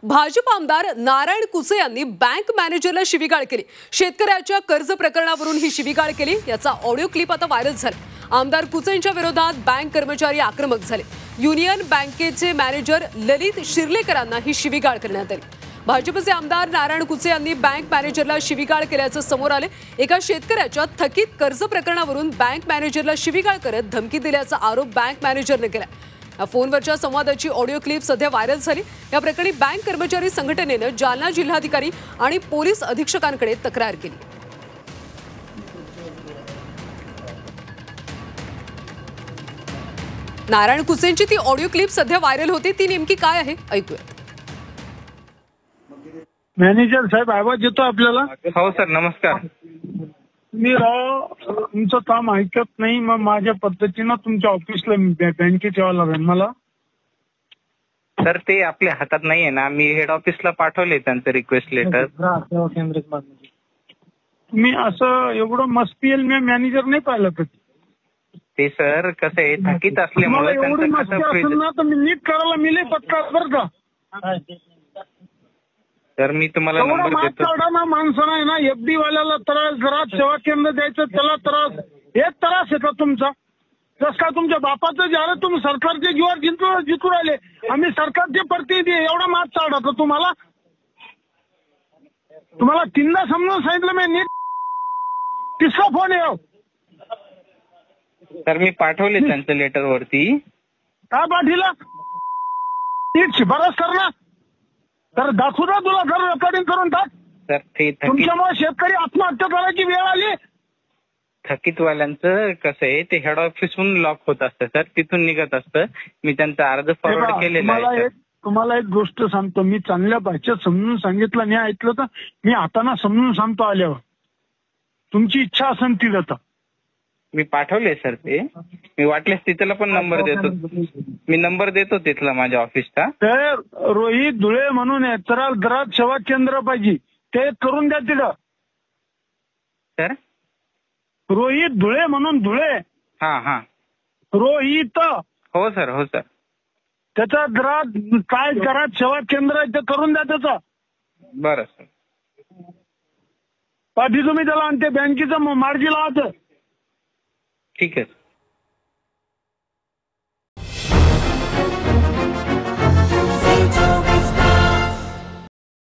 भाजप आमदार नारायण कुसे यांनी बँक मॅनेजरला शिवीगाळ केली। शेतकऱ्याच्या कर्ज प्रकरणावरून ही शिवीगाळ केली। याचा ऑडिओ क्लिप आता व्हायरल झाला। आमदार कुसेंच्या विरोधात बँक कर्मचारी आक्रमक झाले। युनियन बँकेचे मॅनेजर ललित शिर्लेकरांना ही शिवीगाळ करण्यात आली। भाजपचे आमदार नारायण कुसे यांनी बँक मॅनेजरला शिवीगाळ केल्याचं समोर आले। एका शेतकऱ्याच्या थकीत कर्ज प्रकरणावरून बँक मॅनेजरला शिवीगाळ करत धमकी दिल्याचा आरोप बँक मॅनेजरने केला। या फोनवरच्या संवादाची ऑडिओ क्लिप सध्या व्हायरल झाली। या प्रकरणी बँक कर्मचारी संघटनेने जालना जिल्हाधिकारी आणि पोलीस अधीक्षकांकडे तक्रार केली। नारायण कुसेंची ती ऑडिओ क्लिप सध्या व्हायरल होती, ती नेमकी काय आहे ऐकूया। मॅनेजर साहेब आवाज येतो आपल्याला? हो सर, नमस्कार। मी तुमचं काम ऐकत नाही, मग माझ्या पद्धतीनं तुमच्या ऑफिसला बँकेत यावं लागेल मला। सर ते आपल्या हातात नाहीये ना, मी हेड ऑफिसला पाठवले त्यांचं रिक्वेस्ट लेटर। मी असं एवढं मस्ती मी मॅनेजर नाही पाहिलं कधी। ते सर कसं आहे, थकीत असल्यामुळे एवढी मस्ती असेल ना तर मी नीट करायला मिले पत्ता बरं का। तर मी तुम्हाला नंबर देतो ना, माणसं नाही ना, एफडी वाल्याला त्रास, घरात सेवा केंद्र द्यायचं त्याला त्रास, हेच त्रास आहे का तुमचा? जस का तुमच्या बापाचं ज्याला तुम्ही सरकारचे जीवावर जिंकू राहिले, आम्ही सरकारचे प्रतिनिधी, एवढा मात चालला तर तुम्हाला तीनदा समजून सांगितलं मी नीट, तिसरा फोन येऊ। सर मी पाठवले त्यांचं लेटर वरती। काय पाठीला? नीट शिफारस कर ना, तर दाखवू ना तुला, घर रेकॉर्डिंग करून टाक। सर ते तुमच्यामुळे शेतकरी आत्महत्या करायची वेळ आली। थकीतवाल्यांचं कसं आहे, ते हेड ऑफिसहून लॉक होत असतं सर, तिथून निघत असतं। मी त्यांचा अर्ज फॉरवर्ड केलेला आहे। तुम्हाला एक गोष्ट सांगतो, मी चांगल्या भाषेत समजून सांगितलं नाही ऐकलं तर मी हाताना समजून सांगतो आल्यावर, तुमची इच्छा असेल ती जाता। मी पाठवले सर, ते मी वाटल्यास तिथला पण नंबर देतो, मी नंबर देतो तिथला माझ्या ऑफिसचा। तर रोहित धुळे म्हणून आहे, तर घरात सेवा केंद्र पाहिजे, ते करून द्या तिथं। सर रोहित धुळे म्हणून, धुळे, हा रोहित, हो सर, हो सर। त्याचा घरात काय घरात सेवा केंद्र आहे ते करून द्या त्याचा। बरं सर, पाठी तुम्ही त्याला आणि ते बँकेचं मार्गी लावायचं। ठीक आहे।